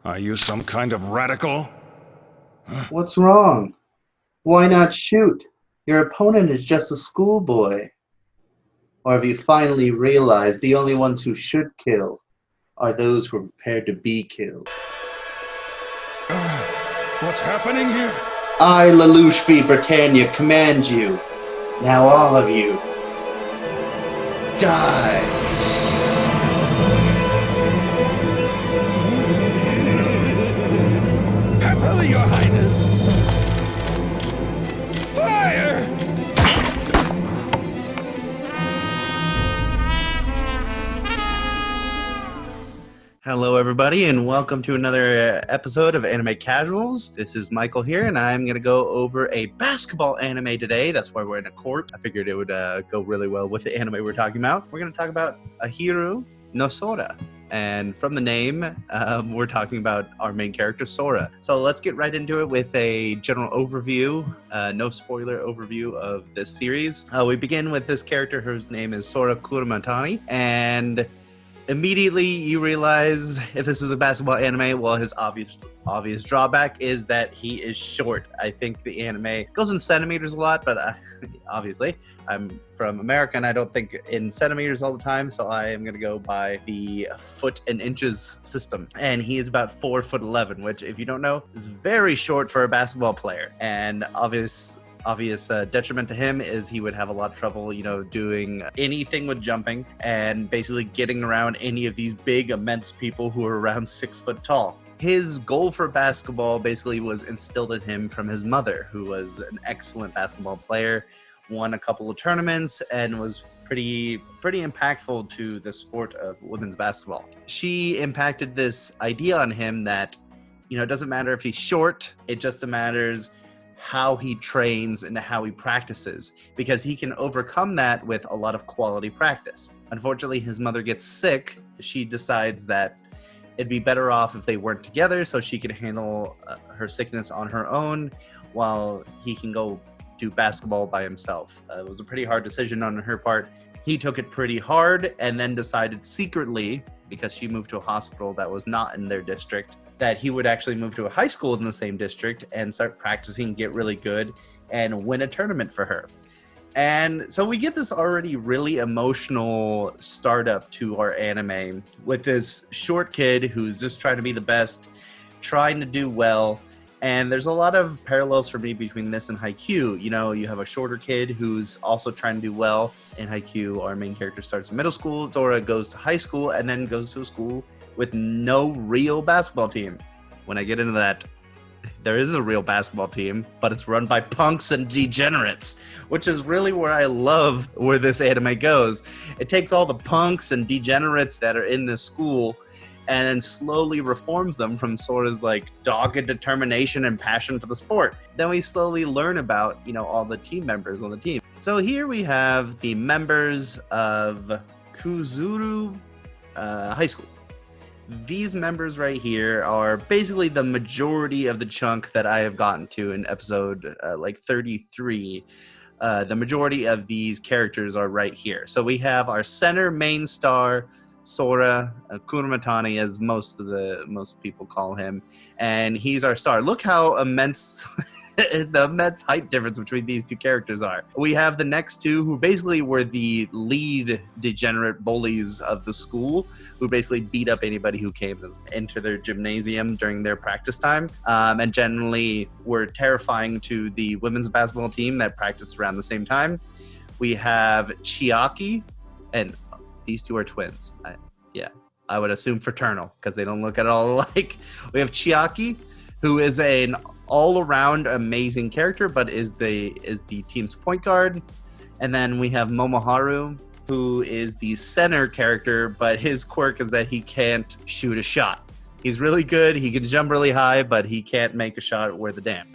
Are you some kind of radical? What's wrong? Why not shoot? Your opponent is just a schoolboy. Or have you finally realized the only ones who should kill are those who are prepared to be killed? What's happening here? I, Lelouch V. Britannia, command you. Now all of you, die! Happily, Your Highness! Fire! Hello, everybody, and welcome to another episode of Anime Casuals. This is Michael here, and I'm going to go over a basketball anime today. That's why we're in a court. I figured it would go really well with the anime we're talking about. We're going to talk about Ahiru no Sora. And from the name, we're talking about our main character, Sora. So let's get right into it with a general overview, no spoiler overview of this series. We begin with this character whose name is Sora Kurumatani, and immediately you realize if this is a basketball anime, well, his obvious drawback is that he is short. I think the anime goes in centimeters a lot, but obviously I'm from America and I don't think in centimeters all the time, so I am going to go by the foot and inches system. And he is about 4'11", which, if you don't know, is very short for a basketball player. And obvious detriment to him is he would have a lot of trouble, doing anything with jumping and basically getting around any of these big, immense people who are around 6 foot tall. His goal for basketball basically was instilled in him from his mother, who was an excellent basketball player, won a couple of tournaments, and was pretty impactful to the sport of women's basketball. She impacted this idea on him that, it doesn't matter if he's short, it just matters how he trains and how he practices, because he can overcome that with a lot of quality practice. Unfortunately, his mother gets sick. She decides that it'd be better off if they weren't together so she could handle her sickness on her own while he can go do basketball by himself. It was a pretty hard decision on her part. He took it pretty hard and then decided secretly, because she moved to a hospital that was not in their district, that he would actually move to a high school in the same district and start practicing, get really good, and win a tournament for her. And so we get this already really emotional startup to our anime with this short kid who's just trying to be the best, trying to do well. And there's a lot of parallels for me between this and Haikyuu. You have a shorter kid who's also trying to do well. In Haikyuu, our main character starts in middle school. Sora goes to high school and then goes to a school with no real basketball team. When I get into that, there is a real basketball team, but it's run by punks and degenerates, which is really where I love where this anime goes. It takes all the punks and degenerates that are in this school and then slowly reforms them from Sora's dogged determination and passion for the sport. Then we slowly learn about, all the team members on the team. So here we have the members of Kuzuru High School. These members right here are basically the majority of the chunk that I have gotten to in episode 33. The majority of these characters are right here. So we have our center main star, Sora Kurumatani, as most people call him, and he's our star. Look how immense the immense height difference between these two characters are. We have the next two who basically were the lead degenerate bullies of the school, who basically beat up anybody who came into their gymnasium during their practice time, and generally were terrifying to the women's basketball team that practiced around the same time. We have Chiaki, and these two are twins. I would assume fraternal because they don't look at all alike. We have Chiaki, who is an all-around amazing character, but is the team's point guard. And then we have Momoharu, who is the center character, but his quirk is that he can't shoot a shot. He's really good. He can jump really high, but he can't make a shot worth a damn.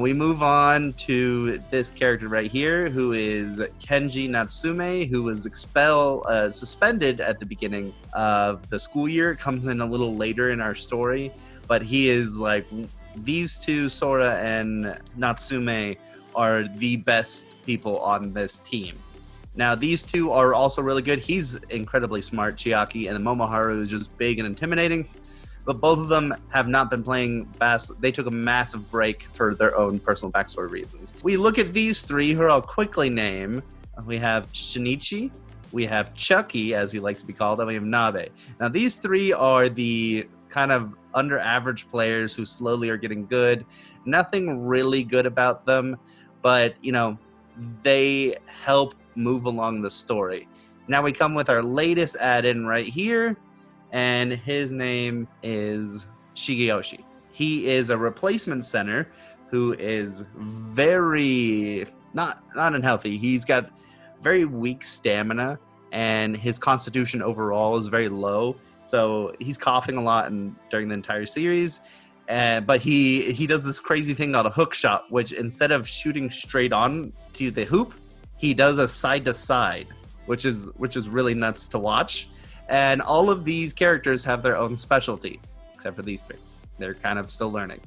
We move on to this character right here, who is Kenji Natsume, who was suspended at the beginning of the school year. It comes in a little later in our story, but he is these two, Sora and Natsume, are the best people on this team. Now, these two are also really good. He's incredibly smart, Chiaki, and Momoharu is just big and intimidating. but both of them have not been playing They took a massive break for their own personal backstory reasons. We look at these three, who I'll quickly name. We have Shinichi, we have Chucky, as he likes to be called, and we have Nabe. Now, these three are the kind of under average players who slowly are getting good. Nothing really good about them, but, they help move along the story. Now we come with our latest add-in right here, and his name is Shigeyoshi. He is a replacement center who is very not unhealthy. He's got very weak stamina, and his constitution overall is very low. So he's coughing a lot during the entire series. But he does this crazy thing called a hook shot, which instead of shooting straight on to the hoop, he does a side to side, which is really nuts to watch. And all of these characters have their own specialty, except for these three. They're kind of still learning.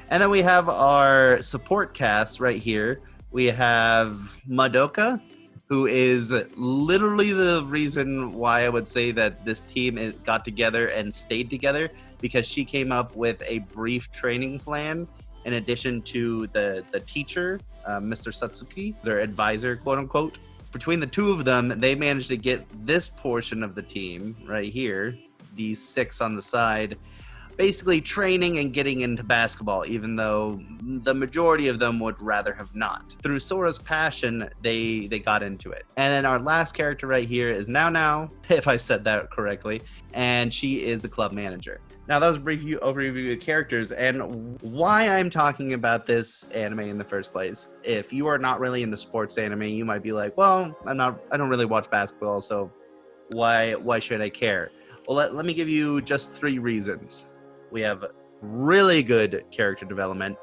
And then we have our support cast right here. We have Madoka, who is literally the reason why I would say that this team got together and stayed together, because she came up with a brief training plan in addition to the teacher, Mr. Satsuki, their advisor, quote unquote. Between the two of them, they managed to get this portion of the team right here, these 6 on the side, basically training and getting into basketball, even though the majority of them would rather have not. Through Sora's passion, they got into it. And then our last character right here is Now, if I said that correctly, and she is the club manager. Now, that was a brief overview of characters and why I'm talking about this anime in the first place. If you are not really into sports anime, you might be like, well, I don't really watch basketball, so why should I care? Well, let me give you just 3 reasons. We have really good character development.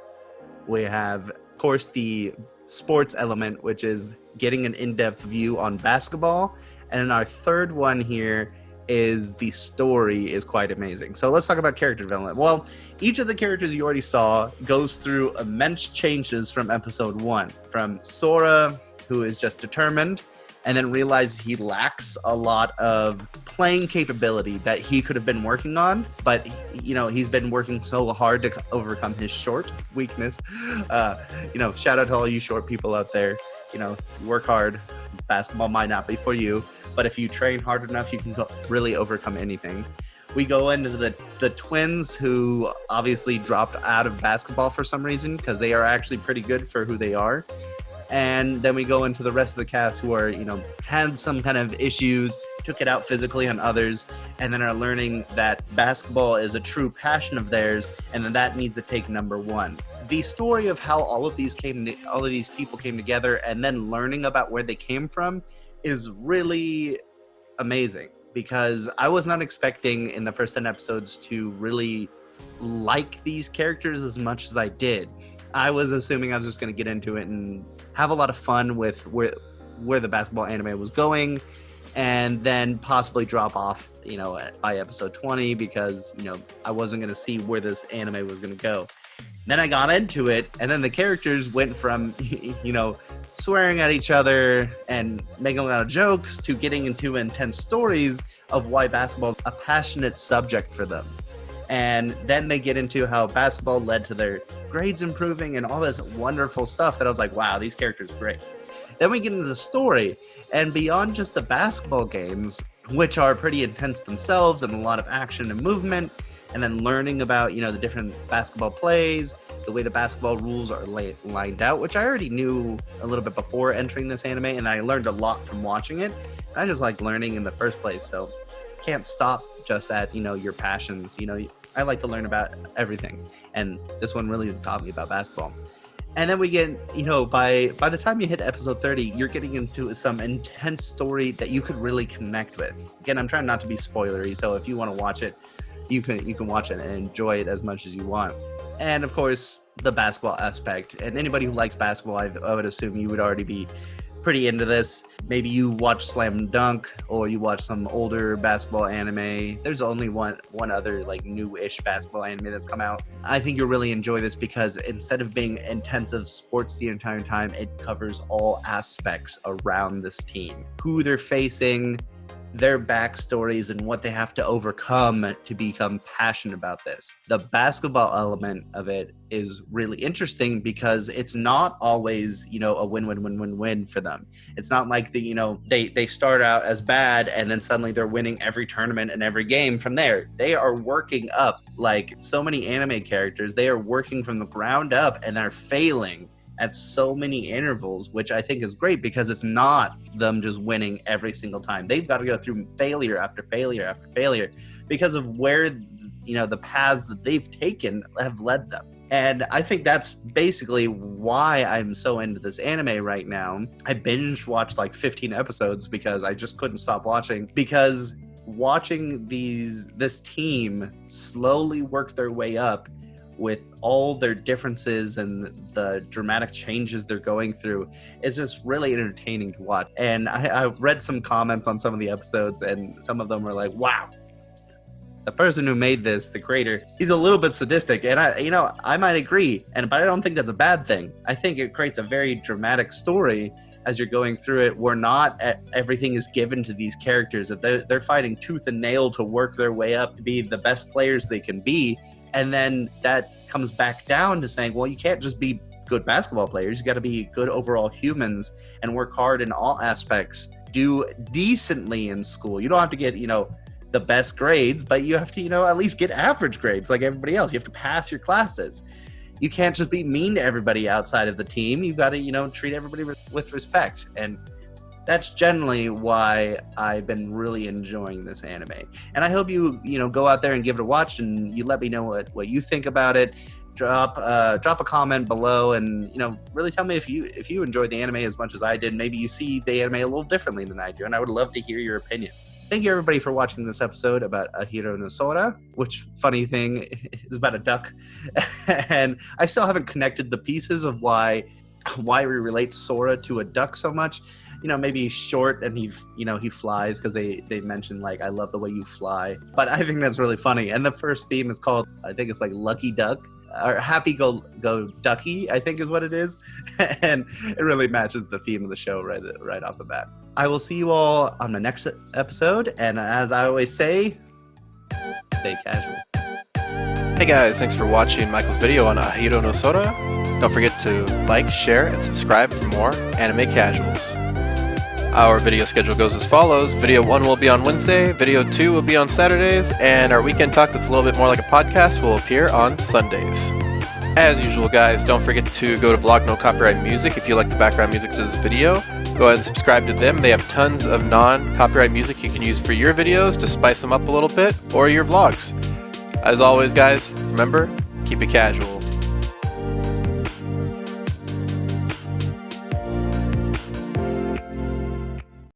We have, of course, the sports element, which is getting an in-depth view on basketball. And then our third one here is the story is quite amazing. So let's talk about character development. Well, each of the characters you already saw goes through immense changes from episode 1. From Sora, who is just determined, and then realizes he lacks a lot of playing capability that he could have been working on, but he's been working so hard to overcome his short weakness. Shout out to all you short people out there. Work hard. Basketball might not be for you, but if you train hard enough, you can really overcome anything. We go into the twins, who obviously dropped out of basketball for some reason, because they are actually pretty good for who they are. And then we go into the rest of the cast who are, had some kind of issues, took it out physically on others, and then are learning that basketball is a true passion of theirs, and then that needs to take number 1. The story of how all of these people came together, and then learning about where they came from, is really amazing, because I was not expecting in the first 10 episodes to really like these characters as much as I did. I was assuming I was just going to get into it and have a lot of fun with where the basketball anime was going, and then possibly drop off, by episode 20, because, I wasn't going to see where this anime was going to go. Then I got into it, and then the characters went from, swearing at each other and making a lot of jokes to getting into intense stories of why basketball is a passionate subject for them. And then they get into how basketball led to their grades improving and all this wonderful stuff that I was like, wow, these characters are great. Then we get into the story, and beyond just the basketball games, which are pretty intense themselves and a lot of action and movement, and then learning about, the different basketball plays, the way the basketball rules are lined out, which I already knew a little bit before entering this anime, and I learned a lot from watching it. I just like learning in the first place, so can't stop just at, your passions. I like to learn about everything, and this one really taught me about basketball. And then we get, by the time you hit episode 30, you're getting into some intense story that you could really connect with. Again, I'm trying not to be spoilery, so if you want to watch it, you can watch it and enjoy it as much as you want. And of course, the basketball aspect. And anybody who likes basketball, I would assume you would already be pretty into this. Maybe you watch Slam Dunk, or you watch some older basketball anime. There's only one other new-ish basketball anime that's come out. I think you'll really enjoy this, because instead of being intensive sports the entire time, it covers all aspects around this team. Who they're facing, their backstories and what they have to overcome to become passionate about this. The basketball element of it is really interesting because it's not always, a win for them. It's not like they start out as bad and then suddenly they're winning every tournament and every game from there. They are working up, like so many anime characters. They are working from the ground up and they're failing at so many intervals, which I think is great because it's not them just winning every single time. They've got to go through failure after failure after failure because of where the paths that they've taken have led them. And I think that's basically why I'm so into this anime right now. I binge watched like 15 episodes because I just couldn't stop watching, because watching this team slowly work their way up with all their differences and the dramatic changes they're going through is just really entertaining to watch. And I read some comments on some of the episodes, and some of them were like, wow, the person who made this, the creator, he's a little bit sadistic. And I might agree, but I don't think that's a bad thing. I think it creates a very dramatic story as you're going through it, where not everything is given to these characters, that they're fighting tooth and nail to work their way up to be the best players they can be. And then that comes back down to saying, well, you can't just be good basketball players. You got to be good overall humans and work hard in all aspects. Do decently in school. You don't have to get, the best grades, but you have to, at least get average grades like everybody else. You have to pass your classes. You can't just be mean to everybody outside of the team. You've got to, treat everybody with respect. And that's generally why I've been really enjoying this anime. And I hope you go out there and give it a watch, and you let me know what you think about it. Drop a comment below, and really tell me if you enjoyed the anime as much as I did. Maybe you see the anime a little differently than I do, and I would love to hear your opinions. Thank you everybody for watching this episode about Ahiru no Sora, which, funny thing, is about a duck. And I still haven't connected the pieces of why we relate Sora to a duck so much. Maybe he's short and he flies, because they mentioned, like, I love the way you fly. But I think that's really funny. And the first theme is called, I think it's like Lucky Duck, or Happy Go Ducky, I think is what it is. And it really matches the theme of the show right off the bat. I will see you all on the next episode. And as I always say, stay casual. Hey guys, thanks for watching Michael's video on Ahiru no Sora. Don't forget to like, share, and subscribe for more anime casuals. Our video schedule goes as follows. Video 1 will be on Wednesday, video 2 will be on Saturdays, and our weekend talk that's a little bit more like a podcast will appear on Sundays. As usual guys, don't forget to go to Vlog No Copyright Music if you like the background music to this video. Go ahead and subscribe to them. They have tons of non-copyright music you can use for your videos to spice them up a little bit, or your vlogs. As always guys, remember, keep it casual.